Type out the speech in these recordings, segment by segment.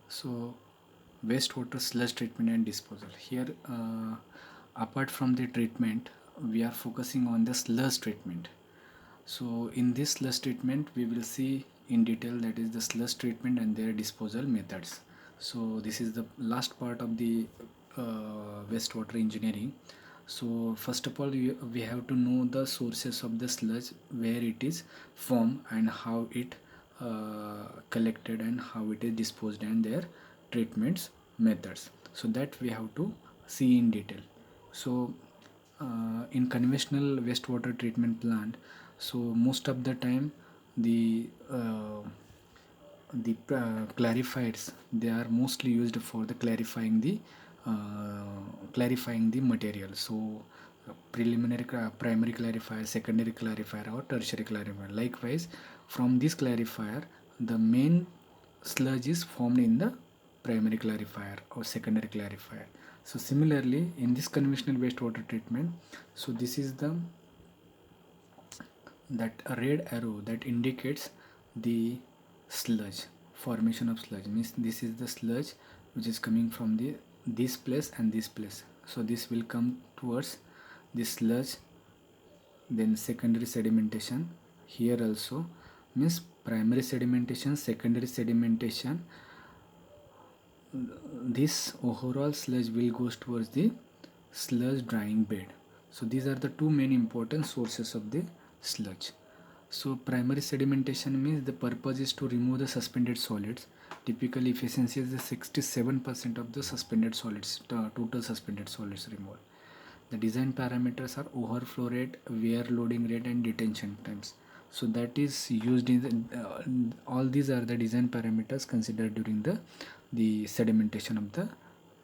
So wastewater sludge treatment and disposal. Here, apart from the treatment, we are focusing on the sludge treatment. So in this sludge treatment, we will see in detail that is the sludge treatment and their disposal methods. So this is the last part of the wastewater engineering. So first of all, we have to know the sources of the sludge, where it is formed and how it collected and how it is disposed and their treatments methods. So that we have to see in detail. So in conventional wastewater treatment plant, so most of the time the clarifiers, they are mostly used for the clarifying the material. So primary clarifier, secondary clarifier, or tertiary clarifier. Likewise, from this clarifier, the main sludge is formed in the primary clarifier or secondary clarifier. So similarly, in this conventional wastewater treatment, so this is the that red arrow that indicates the sludge, formation of sludge, means this is the sludge which is coming from the this place and this place. So this will come towards the sludge, then secondary sedimentation. Here also means primary sedimentation, secondary sedimentation. This overall sludge will goes towards the sludge drying bed. So these are the two main important sources of the sludge. So primary sedimentation means the purpose is to remove the suspended solids. Typically efficiency is the 67% of the suspended solids, total suspended solids removal. The design parameters are overflow rate, wear loading rate, and detention times. So that is used in all these are the design parameters considered during the sedimentation of the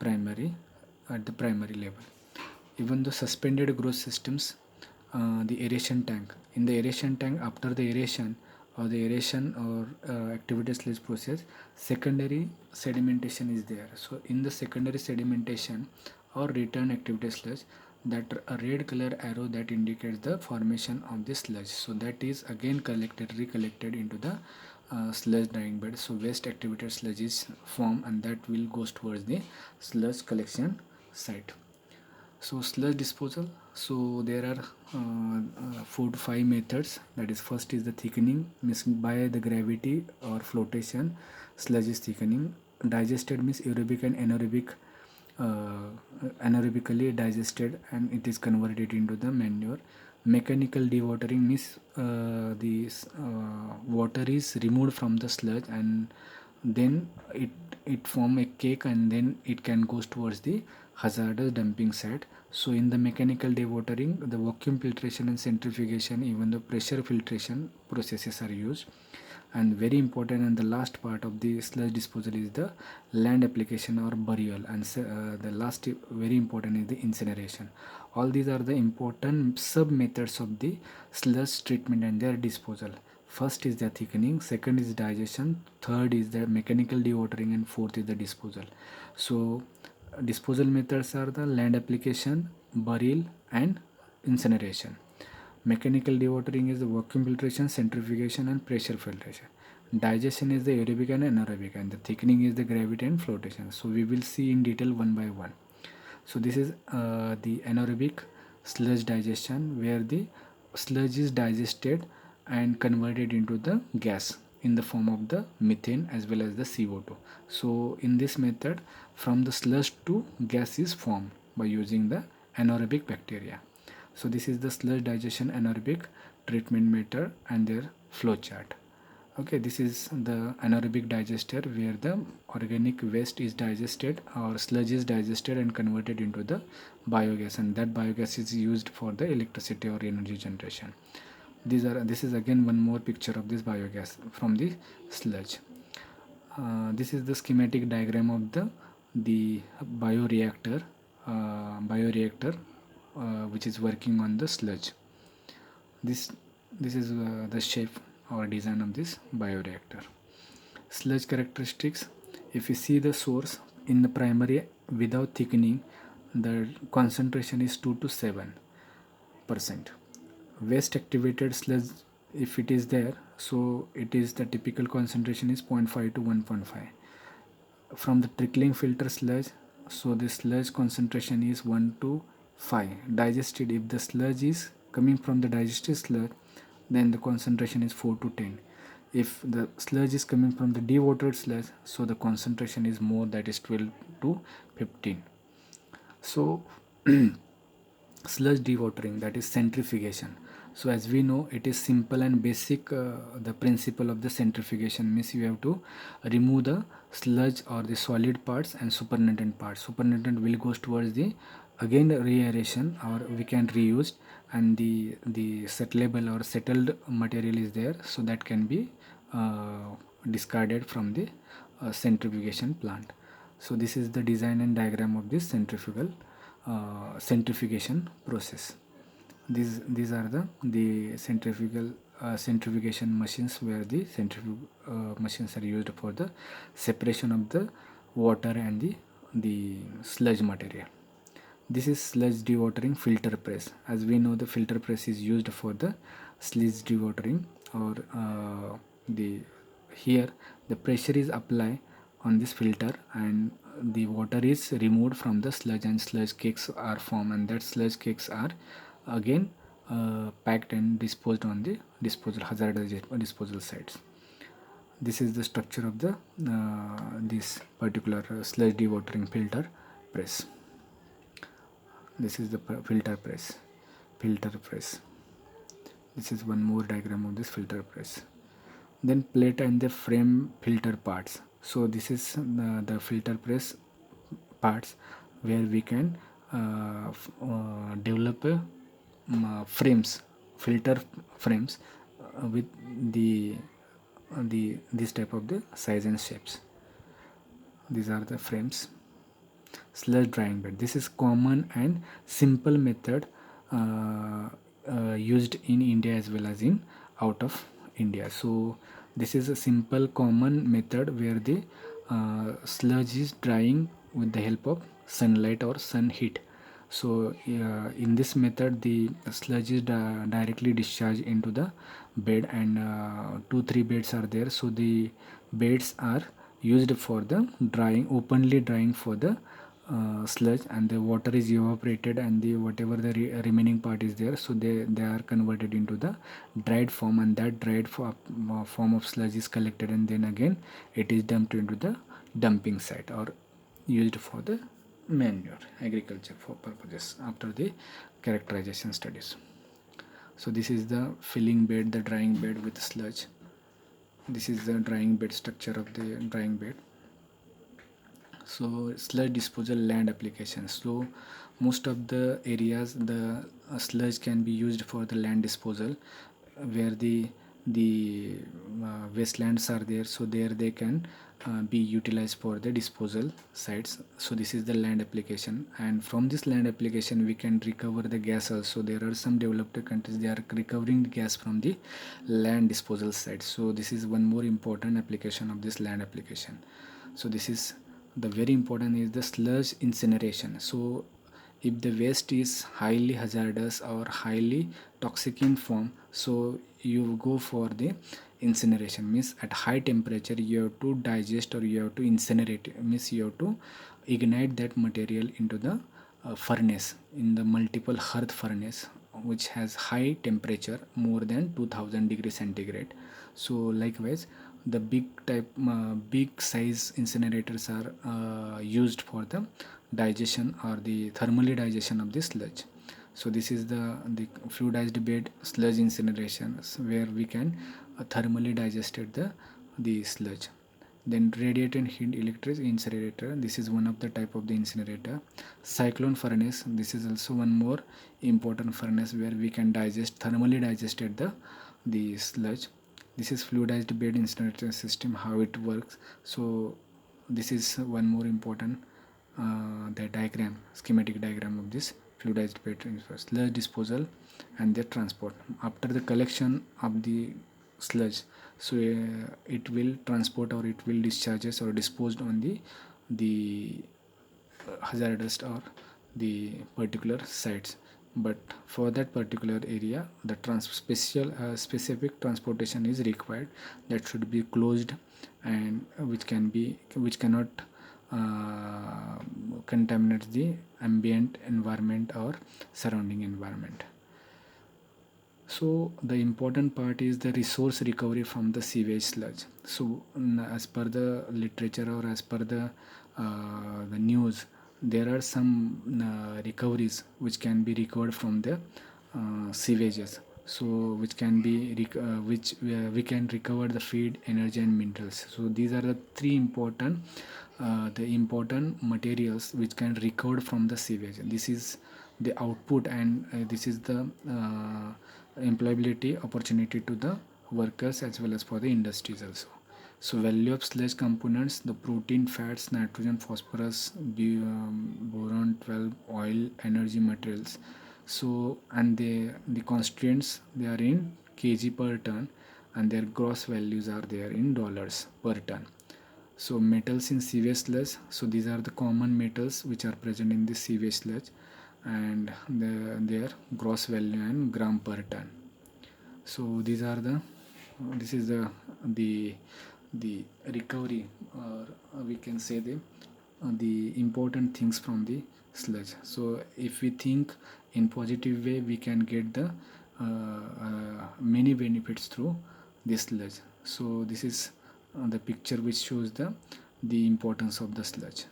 primary at the primary level. Even the suspended growth systems, the aeration tank. In the aeration tank, after the aeration or activated sludge process, secondary sedimentation is there. So in the secondary sedimentation or return activated sludge, that a red color arrow that indicates the formation of the sludge. So that is again recollected into the sludge drying bed. So waste activated sludge is formed and that will goes towards the sludge collection site. So sludge disposal, so there are 4 to 5 methods. That is, first is the thickening, means by the gravity or flotation sludge is thickening. Digested means aerobic and anaerobic, anaerobically digested and it is converted into the manure. Mechanical dewatering means the water is removed from the sludge and then it form a cake and then it can goes towards the hazardous dumping site. So in the mechanical dewatering, the vacuum filtration and centrifugation, even the pressure filtration processes are used. And very important and the last part of the sludge disposal is the land application or burial, and the last very important is the incineration. All these are the important sub methods of the sludge treatment and their disposal. First is the thickening, second is digestion, third is the mechanical dewatering, and fourth is the disposal. So disposal methods are the land application, burial, and incineration. Mechanical dewatering is the vacuum filtration, centrifugation, and pressure filtration. Digestion is the aerobic and anaerobic, and the thickening is the gravity and flotation. So we will see in detail one by one. So this is the anaerobic sludge digestion, where the sludge is digested and converted into the gas in the form of the methane as well as the CO2. So in this method, from the sludge to gas is formed by using the anaerobic bacteria. So this is the sludge digestion anaerobic treatment method and their flow chart. Okay, this is the anaerobic digester, where the organic waste is digested or sludge is digested and converted into the biogas, and that biogas is used for the electricity or energy generation. This is again one more picture of this biogas from the sludge. This is the schematic diagram of the bioreactor which is working on the sludge. This is the shape or design of this bioreactor. Sludge characteristics: if you see the source in the primary without thickening, the concentration is 2 to 7%. Waste activated sludge, if it is there, so it is the typical concentration is 0.5 to 1.5. from the trickling filter sludge, so the sludge concentration is 1 to 5. Digested, if the sludge is coming from the digested sludge, then the concentration is 4 to 10. If the sludge is coming from the dewatered sludge, so the concentration is more, that is 12 to 15. So sludge dewatering, that is centrifugation. So as we know, it is simple and basic. The principle of the centrifugation means you have to remove the sludge or the solid parts and supernatant parts. Supernatant will goes towards the again reaeration, or we can reuse, and the settleable or settled material is there, so that can be discarded from the centrifugation plant. So this is the design and diagram of this centrifugation process. These are the centrifugation machines, where the machines are used for the separation of the water and the sludge material. This is sludge dewatering filter press. As we know, the filter press is used for the sludge dewatering, or the here the pressure is applied on this filter, and the water is removed from the sludge, and sludge cakes are formed, and that sludge cakes are again packed and disposed on the hazardous disposal sites. This is the structure of the this particular sludge dewatering filter press. This is the filter press. This is one more diagram of this filter press. Then plate and the frame filter parts. So this is the filter press parts, where we can develop frames, filter frames, with the this type of the size and shapes. These are the frames. Sludge drying bed, this is common and simple method used in India as well as in out of India. So this is a simple common method where the sludge is drying with the help of sunlight or sun heat. So in this method, the sludge is directly discharged into the bed, and 2-3 beds are there. So the beds are used for the drying, openly drying for the sludge, and the water is evaporated, and the whatever the remaining part is there, so they are converted into the dried form, and that dried form of sludge is collected, and then again it is dumped into the dumping site, or used for the manure agriculture for purposes after the characterization studies. So this is the filling bed, the drying bed with sludge. This is the drying bed structure of the drying bed. So sludge disposal land applications. So most of the areas, the sludge can be used for the land disposal, where the wastelands are there, so there they can be utilized for the disposal sites. So this is the land application, and from this land application we can recover the gas also. There are some developed countries, they are recovering the gas from the land disposal sites. So this is one more important application of this land application. So this is the very important is the sludge incineration. So if the waste is highly hazardous or highly toxic in form, so you go for the incineration, means at high temperature you have to digest, or you have to incinerate, means you have to ignite that material into the furnace, in the multiple hearth furnace, which has high temperature more than 2000 degrees centigrade. So likewise, the big size incinerators are used for the digestion or the thermally digestion of the sludge. So this is the fluidized bed sludge incineration, where we can thermally digested the sludge. Then radiated heat electric incinerator, this is one of the type of the incinerator. Cyclone furnace, this is also one more important furnace, where we can thermally digested the sludge. This is fluidized bed incinerator system, how it works. So this is one more important the schematic diagram of this fluidized bed sludge disposal and the transport. After the collection of the sludge, so it will transport, or it will discharges or disposed on the hazardous or the particular sites. But for that particular area, the specific transportation is required, that should be closed, and which cannot uh, contaminates the ambient environment or surrounding environment. So the important part is the resource recovery from the sewage sludge. So as per the literature or as per the news, there are some recoveries which can be recovered from the sewages. So which can be which we can recover the feed, energy, and minerals. So these are the three important materials which can recover from the sewage. This is the output, and this is the employability opportunity to the workers as well as for the industries also. So value of sludge components: the protein, fats, nitrogen, phosphorus, boron 12, oil, energy, materials. So and the constraints, they are in kg per ton, and their gross values are there in dollars per ton. So metals in sewage sludge: so these are the common metals which are present in the sewage sludge, and their gross value and gram per ton. So these are the this is the the recovery, or we can say the important things from the sludge. So if we think in positive way, we can get the many benefits through this sludge. So this is the picture which shows the importance of the sludge.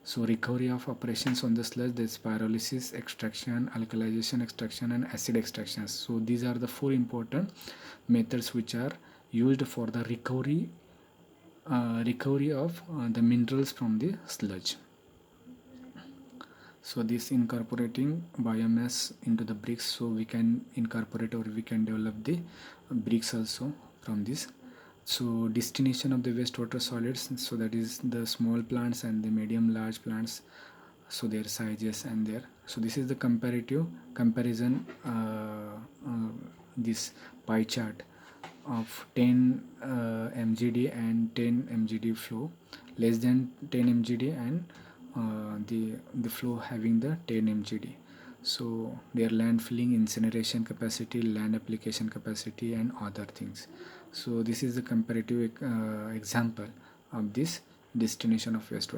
So recovery of operations on the sludge: there's pyrolysis, extraction, alkalization, extraction, and acid extraction. So these are the four important methods which are used for the recovery of the minerals from the sludge. So this incorporating biomass into the bricks, so we can incorporate or we can develop the bricks also from this. So destination of the wastewater solids: so that is the small plants and the medium large plants, so their sizes and their. So this is the comparative comparison, this pie chart of 10 mgd and 10 mgd flow, less than 10 mgd, and the flow having the 10 mgd. So their landfilling, incineration capacity, land application capacity, and other things. So this is the comparative example of this destination of wastewater.